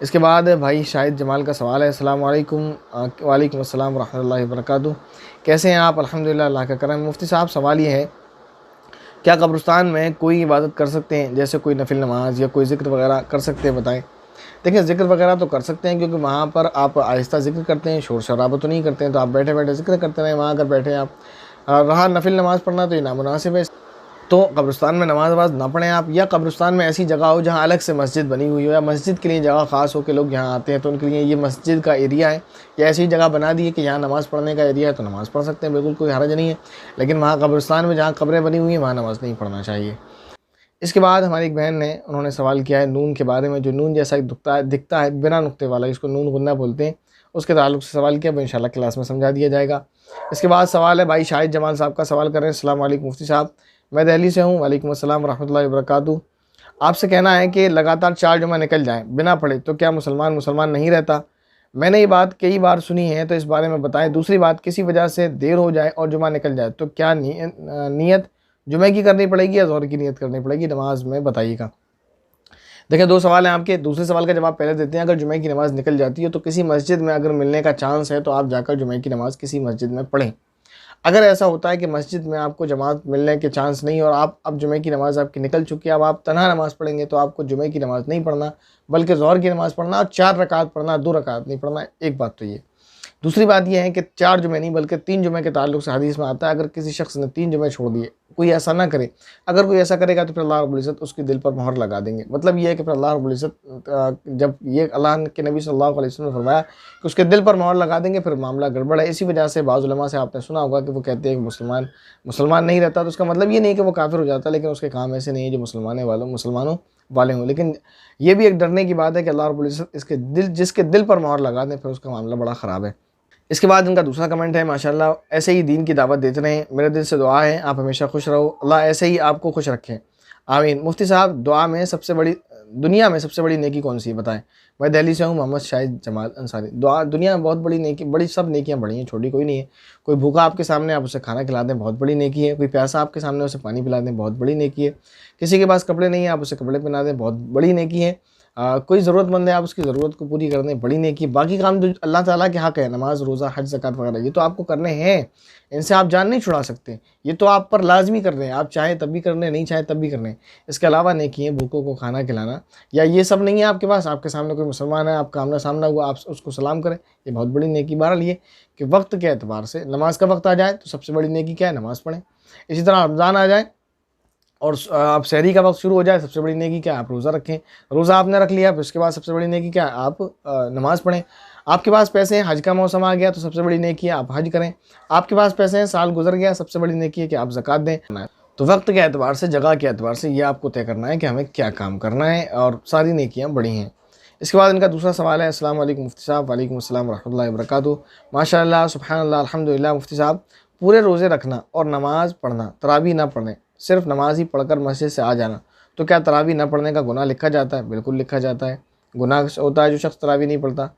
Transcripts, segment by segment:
इसके बाद भाई शाहिद जमाल का सवाल है, अस्सलाम वालेकुम। वालेकुम अस्सलाम रहमतुल्लाहि व बरकातुहू। कैसे हैं आप? अल्हम्दुलिल्लाह, अल्लाह का करम। मुफ्ती साहब, सवाल ये है, क्या कब्रिस्तान में कोई इबादत कर सकते हैं, जैसे कोई नफिल नमाज या कोई ज़िक्र वगैरह कर सकते हैं? बताएं। देखिए, ज़िक्र वगैरह तो कर सकते हैं, क्योंकि वहाँ पर आप आहिस्ता ज़िक्र करते हैं, शोर शराबा तो नहीं करते हैं, तो आप बैठे बैठे ज़िक्र करते रहें वहाँ अगर बैठे आप। रहा नफिल नमाज़ पढ़ना, तो ये नामुनासिब है। तो कब्रिस्तान में नमाज वमाज ना पढ़ें आप, या कब्रिस्तान में ऐसी जगह हो जहाँ अलग से मस्जिद बनी हुई हो, या मस्जिद के लिए जगह ख़ास हो कि लोग यहाँ आते हैं तो उनके लिए ये मस्जिद का एरिया है, या ऐसी जगह बना दी है कि यहाँ नमाज़ पढ़ने का एरिया है, तो नमाज़ पढ़ सकते हैं, बिल्कुल कोई हर्ज नहीं है। लेकिन वहाँ कब्रिस्तान में जहाँ कब्रें बनी हुई हैं वहाँ नमाज़ नहीं पढ़ना चाहिए। इसके बाद हमारी एक बहन ने उन्होंने सवाल किया है नून के बारे में, जो नून जैसा दिखता है बिना नुक्ते वाला, इसको नून गुन्ना बोलते हैं, उसके ताल्लुक़ से सवाल किया, वो इंशाल्लाह क्लास में समझा दिया जाएगा। इसके बाद सवाल है भाई शाहिद जमाल साहब का, सवाल कर रहे हैं, अस्सलाम वालेकुम मुफ्ती साहब, मैं दिल्ली से हूँ। वालेकुम अस्सलाम रहमतुल्लाहि व बरकातुहू। आपसे कहना है कि लगातार 4 जुमा निकल जाएँ बिना पढ़े, तो क्या मुसलमान मुसलमान नहीं रहता? मैंने ये बात कई बार सुनी है, तो इस बारे में बताएं। दूसरी बात, किसी वजह से देर हो जाए और जुमा निकल जाए, तो क्या नियत जुमे की करनी पड़ेगी या ज़ोहर की नियत करनी पड़ेगी नमाज में? बताइएगा। देखिए, 2 सवाल हैं आपके। दूसरे सवाल का जवाब पहले देते हैं। अगर जुमे की नमाज़ निकल जाती है तो किसी मस्जिद में अगर मिलने का चांस है तो आप जाकर जुमे की नमाज़ किसी मस्जिद में पढ़ें। अगर ऐसा होता है कि मस्जिद में आपको जमात मिलने के चांस नहीं और आप अब जुमे की नमाज़ आपकी निकल चुकी है, अब आप तन्हा नमाज़ पढ़ेंगे, तो आपको जुमे की नमाज़ नहीं पढ़ना, बल्कि ज़ोहर की नमाज़ पढ़ना, और 4 रकात पढ़ना, 2 रकात नहीं पढ़ना। एक बात तो ये। दूसरी बात यह है कि 4 जुमे नहीं बल्कि 3 जुमे के ताल्लुक़ से हदीस में आता है, अगर किसी शख्स ने 3 जुमे छोड़ दिए, कोई ऐसा ना करे। अगर कोई ऐसा करेगा तो फिर अल्लाह रब्बुल इज़्ज़त उसके दिल पर मोहर लगा देंगे। मतलब ये है कि फिर अल्लाह रब्बुल इज़्ज़त जब ये अल्लाह के नबी सल्लल्लाहु अलैहि वसल्लम ने फरमाया कि उसके दिल पर मोहर लगा देंगे, फिर मामला गड़बड़ है। इसी वजह से बाज़ उलमा से आपने सुना होगा कि वो कहते हैं कि मुसलमान मुसलमान नहीं रहता, तो उसका मतलब ये नहीं कि वो काफिर हो जाता, लेकिन उसके काम ऐसे नहीं है जो मुसलमानों वाले हों। लेकिन ये भी एक डरने की बात है कि अल्लाह रब्बुल इज़्ज़त जिसके दिल पर मोहर लगा दें, फिर उसका मामला बड़ा ख़राब है। इसके बाद इनका दूसरा कमेंट है, माशाल्लाह ऐसे ही दीन की दावत देते रहें, मेरे दिल से दुआ है आप हमेशा खुश रहो, अल्लाह ऐसे ही आपको खुश रखें, आमीन। मुफ्ती साहब, दुनिया में सबसे बड़ी नेकी कौन सी है, बताएं। मैं दिल्ली से हूँ, मोहम्मद शाहिद जमाल अंसारी। दुनिया में बहुत बड़ी नेकी, सब नेकियां बड़ी हैं, छोटी कोई नहीं है। कोई भूखा आपके सामने, आप उसे खाना खिला दें, बहुत बड़ी नेकी है। कोई प्यासा आपके सामने, उसे पानी पिला दें, बहुत बड़ी नेकी है। किसी के पास कपड़े नहीं है, आप उसे कपड़े पहना दें, बहुत बड़ी नेकी है। कोई ज़रूरतमंद है, आप उसकी ज़रूरत को पूरी कर दें, बड़ी नेकी। बाकी काम जो अल्लाह ताला के हक़ है, नमाज, रोज़ा, हज, ज़कात वगैरह, ये तो आपको करने हैं, इनसे आप जान नहीं छुड़ा सकते, ये तो आप पर लाजमी कर रहे हैं। आप चाहें तब भी कर लें, नहीं चाहें तब भी कर लें। इसके अलावा नेकी है भूखों को खाना खिलाना, या ये सब नहीं है आपके पास, आपके सामने कोई मुसलमान है, आपका आमना सामना हुआ, आप उसको सलाम करें, ये बहुत बड़ी नेकी। बहरहाल ये कि वक्त के एतबार से नमाज का वक्त आ जाए तो सबसे बड़ी नेकी क्या है, नमाज़ पढ़ें। इसी तरह रमज़ान आ जाए और आप सहरी का वक्त शुरू हो जाए, सबसे बड़ी नेकी क्या है, आप रोज़ा रखें। रोज़ा आपने रख लिया, फिर उसके बाद सबसे बड़ी नेकी क्या है, आप नमाज़ पढ़ें। आपके पास पैसे हैं, हज का मौसम आ गया, तो सबसे बड़ी नेकी है आप हज करें। आपके पास पैसे हैं, साल गुजर गया, सबसे बड़ी नेकी है कि आप ज़कात दें। तो वक्त के एतबार से, जगह के एतबार से ये आपको तय करना है कि हमें क्या काम करना है, और सारी नेकियाँ बड़ी हैं। इसके बाद इनका दूसरा सवाल है, अस्सलाम वालेकुम मुफ्ती साहब। वालेकुम अस्सलाम रहमतुल्लाहि व बरकातुहू। माशाअल्लाह, सुभानअल्लाह, अल्हम्दुलिल्लाह। मुफ्ती साहब, पूरे रोज़े रखना और नमाज़ पढ़ना, तरावी ना पढ़ने, सिर्फ नमाज ही पढ़कर मस्जिद से आ जाना, तो क्या तरावी न पढ़ने का गुनाह लिखा जाता है? बिल्कुल लिखा जाता है। गुनाह होता है जो शख्स तरावी नहीं पढ़ता।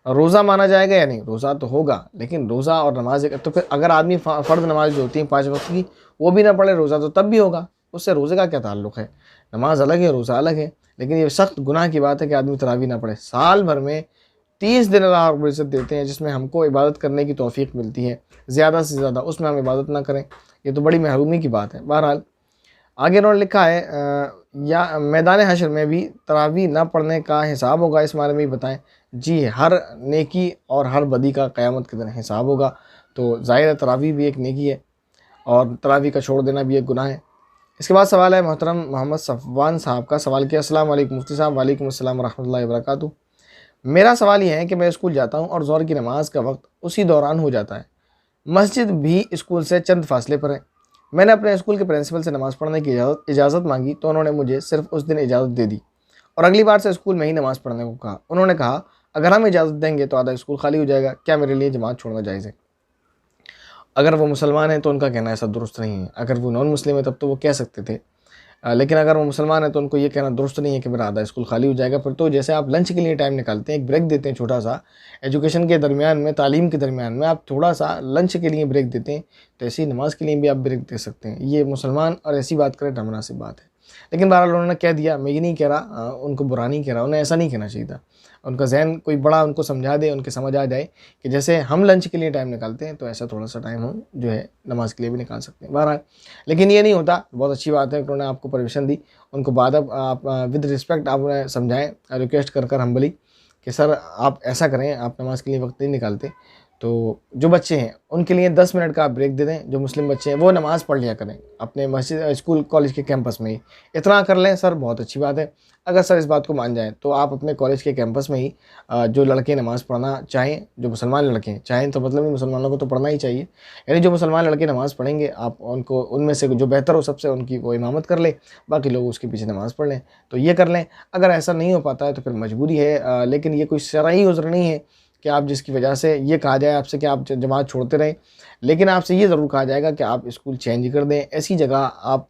रोज़ा माना जाएगा या नहीं? रोज़ा तो होगा, लेकिन रोज़ा और नमाज तो फिर अगर आदमी फ़र्द नमाज जो होती है 5 वक्त की, वो भी ना पढ़े, रोज़ा तो तब भी होगा। उससे रोज़े का क्या ताल्लुक़ है? नमाज अलग है, रोज़ा अलग है। लेकिन ये सख्त गुनाह की बात है कि आदमी तरावी ना पढ़े। साल भर में 30 दिन अल्लाह रब्बुल इज़्ज़त देते हैं जिसमें हमको इबादत करने की तौफ़ीक मिलती है, ज़्यादा से ज़्यादा, उसमें हम इबादत ना करें, ये तो बड़ी महरूमी की बात है। बहरहाल आगे उन्होंने लिखा है, या मैदान हशर में भी तरावी न पढ़ने का हिसाब होगा, इस बारे में भी बताएं। जी, हर नेकी और हर बदी का क़यामत के दिन हिसाब होगा। तो ज़ाहिर है तरावी भी एक नेकी है और तरावी का छोड़ देना भी एक गुनाह है। इसके बाद सवाल है मोहतरम मोहम्मद सफ़वान साहब का, सवाल किया, अस्सलाम वालेकुम मुफ्ती साहब। वालेकुम अस्सलाम रहमतुल्लाहि व बरकातुहू। मेरा सवाल यह है कि मैं स्कूल जाता हूँ और ज़ोहर की नमाज़ का वक्त उसी दौरान हो जाता है। मस्जिद भी स्कूल से चंद फासले पर है। मैंने अपने स्कूल के प्रिंसिपल से नमाज़ पढ़ने की इजाज़त मांगी, तो उन्होंने मुझे सिर्फ उस दिन इजाज़त दे दी और अगली बार से स्कूल में ही नमाज़ पढ़ने को कहा। उन्होंने कहा अगर हम इजाज़त देंगे तो आधा स्कूल खाली हो जाएगा, क्या मेरे लिए जमात छोड़ना जायज़ है? अगर वो मुसलमान हैं तो उनका कहना ऐसा दुरुस्त नहीं है। अगर वो नॉन मुस्लिम है तब तो वो कह सकते थे, लेकिन अगर वो मुसलमान है तो उनको ये कहना दुरुस्त नहीं है कि मेरा आधा स्कूल खाली हो जाएगा। फिर तो जैसे आप लंच के लिए टाइम निकालते हैं, एक ब्रेक देते हैं छोटा सा, एजुकेशन के दरमियान में, तालीम के दरमियान में आप थोड़ा सा लंच के लिए ब्रेक देते हैं, तो ऐसी नमाज के लिए भी आप ब्रेक दे सकते हैं। ये मुसलमान और ऐसी बात करें नामुनासिब बात है। लेकिन बहरहाल उन्होंने कह दिया, मैं ये नहीं कह रहा, उनको बुरा नहीं कह रहा, उन्हें ऐसा नहीं कहना चाहिए था। उनका ज़हन कोई बड़ा उनको समझा दे, उनके समझ आ जाए कि जैसे हम लंच के लिए टाइम निकालते हैं तो ऐसा थोड़ा-सा टाइम हम जो है नमाज़ के लिए भी निकाल सकते हैं। बहरहाल लेकिन ये नहीं होता, बहुत अच्छी बात है कि उन्होंने आपको परमिशन दी। उनको बादब आप विद रिस्पेक्ट आप उन्हें समझाएँ, रिक्वेस्ट कर हम्बली कि सर आप ऐसा करें, आप नमाज़ के लिए वक़्त नहीं निकालते। तो जो बच्चे हैं उनके लिए 10 मिनट का आप ब्रेक दे दें। जो मुस्लिम बच्चे हैं वो नमाज़ पढ़ लिया करें अपने मस्जिद, स्कूल, कॉलेज के कैंपस में ही। इतना कर लें सर, बहुत अच्छी बात है। अगर सर इस बात को मान जाएँ तो आप अपने कॉलेज के कैंपस में ही जो लड़के नमाज़ पढ़ना चाहें, जो मुसलमान लड़के हैं, चाहें तो मतलब मुसलमानों को तो पढ़ना ही चाहिए। यानी जो मुसलमान लड़के नमाज़ पढ़ेंगे, आप उनको उनमें से जो बेहतर हो सबसे उनकी वो इमामत कर लें, बाकी लोग उसके पीछे नमाज़ पढ़ लें। तो ये कर लें। अगर ऐसा नहीं हो पाता है तो फिर मजबूरी है, लेकिन ये कोई शरई उज़्र नहीं है कि आप जिसकी वजह से ये कहा जाए आपसे कि आप जमात छोड़ते रहें। लेकिन आपसे ये ज़रूर कहा जाएगा कि आप स्कूल चेंज कर दें, ऐसी जगह आप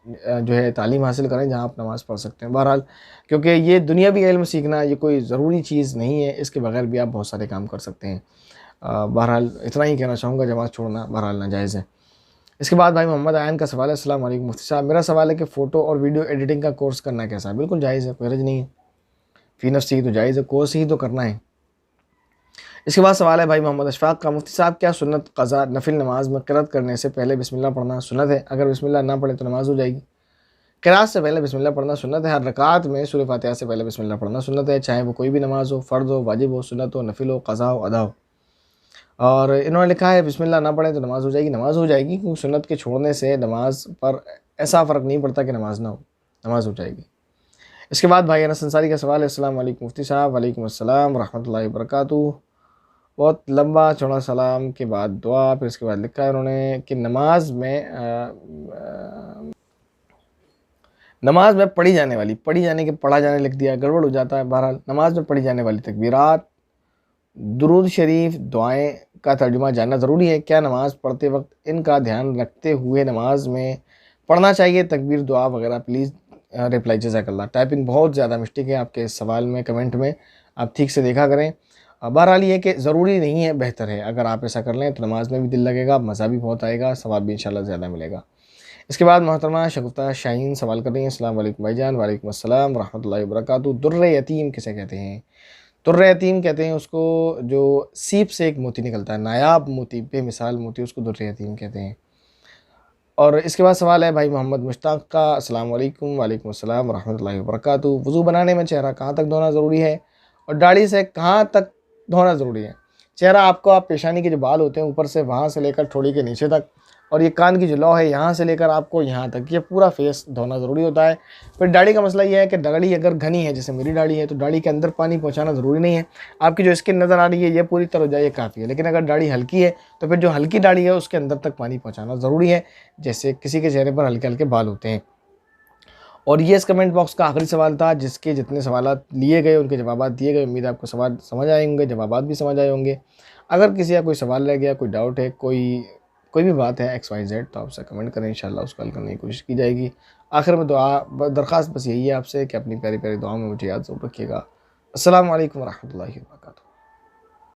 जो है तालीम हासिल करें जहाँ आप नमाज़ पढ़ सकते हैं। बहरहाल क्योंकि ये दुनियावी इल्म सीखना ये कोई ज़रूरी चीज़ नहीं है, इसके बगैर भी आप बहुत सारे काम कर सकते हैं। बहरहाल इतना ही कहना चाहूँगा, जमात छोड़ना बहरहाल नाजायज़ है। इसके बाद भाई मोहम्मद आयन का सवाल है, अस्सलाम वालेकुम मुफ्ती साहब, मेरा सवाल है कि फ़ोटो और वीडियो एडिटिंग का कोर्स करना कैसा है? बिल्कुल जायज़ है, कोई हर्ज नहीं है। फ़ी नफ्सी ही तो जायज़ है, कोर्स ही तो करना है। इसके बाद सवाल है भाई मोहम्मद अशफाक का, मुफ्ती साहब क्या सुन्नत क़ज़ा नफिल नमाज में क़िरात करने से पहले बिस्मिल्लाह पढ़ना सुन्नत है? अगर बिस्मिल्लाह ना पढ़े तो नमाज हो जाएगी? क़िरात से पहले बिस्मिल्लाह पढ़ना सुन्नत है। हर रकात में सूरह फातिहा से पहले बिस्मिल्लाह पढ़ना सुन्नत है, चाहे वो कोई भी नमाज हो, फ़र्ज़ हो, वाजिब हो, सुन्नत हो, नफिल हो, क़ज़ा हो, अदा हो। और इन्होंने लिखा है बिस्मिल्लाह ना पढ़े तो नमाज हो जाएगी। नमाज हो जाएगी, क्योंकि सुन्नत के छोड़ने से नमाज पर ऐसा फ़र्क नहीं पड़ता कि नमाज ना हो, नमाज हो जाएगी। इसके बाद भाई अनस अंसारी का सवाल है, अस्सलाम वालेकुम मुफ्ती साहब। वालेकुम अस्सलाम व रहमतुल्लाहि व बरकातुहू। बहुत लंबा चौड़ा सलाम के बाद दुआ, फिर इसके बाद लिखा है उन्होंने कि नमाज में पढ़ी जाने वाली, पढ़ी जाने के पढ़ा जाने लिख दिया, गड़बड़ हो जाता है। बहरहाल नमाज में पढ़ी जाने वाली तकबीरात, दुरूद शरीफ, दुआएं का तर्जुमा जानना ज़रूरी है। क्या नमाज़ पढ़ते वक्त इनका ध्यान रखते हुए नमाज में पढ़ना चाहिए? तकबीर, दुआ वगैरह प्लीज़ रिप्लाई जज़ाकल्लाह। टाइपिंग बहुत ज़्यादा मिस्टेक है आपके इस सवाल में, कमेंट में आप ठीक से देखा करें। बहरहाल ये कि ज़रूरी नहीं है, बेहतर है अगर आप ऐसा कर लें तो नमाज में भी दिल लगेगा, मज़ा भी बहुत आएगा, सवाब भी इंशाल्लाह ज़्यादा मिलेगा। इसके बाद मोहतरमा शगुफ्ता शाहीन सवाल कर रही हैं, अस्सलाम वालेकुम भाईजान। वालेकुम अस्सलाम व रहमतुल्लाहि व बरकातुहू। दुर्र यतीम किसे कहते हैं? दुर्र यतीम कहते हैं उसको जो सीप से एक मोती निकलता है, नायाब मोती, बेमिसाल मोती, उसको दुर्र यतीम कहते हैं। और इसके बाद सवाल है भाई मोहम्मद मुश्ताक का, अस्सलाम वालेकुम। वालेकुम अस्सलाम व रहमतुल्लाहि व बरकातुहू। वज़ू बनाने में चेहरा कहाँ तक धोना ज़रूरी है और दाढ़ी से कहाँ तक धोना ज़रूरी है? चेहरा आपको, आप पेशानी के जो बाल होते हैं ऊपर से, वहाँ से लेकर ठोड़ी के नीचे तक, और ये कान की जो लौ है यहाँ से लेकर आपको यहाँ तक, ये पूरा फेस धोना ज़रूरी होता है। फिर दाढ़ी का मसला ये है कि दाढ़ी अगर घनी है, जैसे मेरी दाढ़ी है, तो दाढ़ी के अंदर पानी पहुँचाना ज़रूरी नहीं है। आपकी जो स्किन नज़र आ रही है ये पूरी तरह हो जाए, ये काफ़ी है। लेकिन अगर दाढ़ी हल्की है तो फिर जो हल्की दाढ़ी है उसके अंदर तक पानी पहुँचाना ज़रूरी है, जैसे किसी के चेहरे पर हल्के हल्के बाल होते हैं। और ये इस कमेंट बॉक्स का आखिरी सवाल था, जिसके जितने सवाल लिए गए उनके जवाब दिए गए। उम्मीद है आपको सवाल समझ आए होंगे, जवाब भी समझ आए होंगे। अगर किसी का कोई सवाल रह गया, कोई डाउट है, कोई भी बात है XYZ, तो आपसे कमेंट करें, इंशाल्लाह उसको हल करने की कोशिश की जाएगी। आखिर में दुआ दरख्वास्त बस यही है आपसे कि अपनी प्यारी प्यारी दुआओं में मुझे याद ज़रूर रखिएगा। अस्सलाम वालेकुम व रहमतुल्लाहि व बरकातुहू।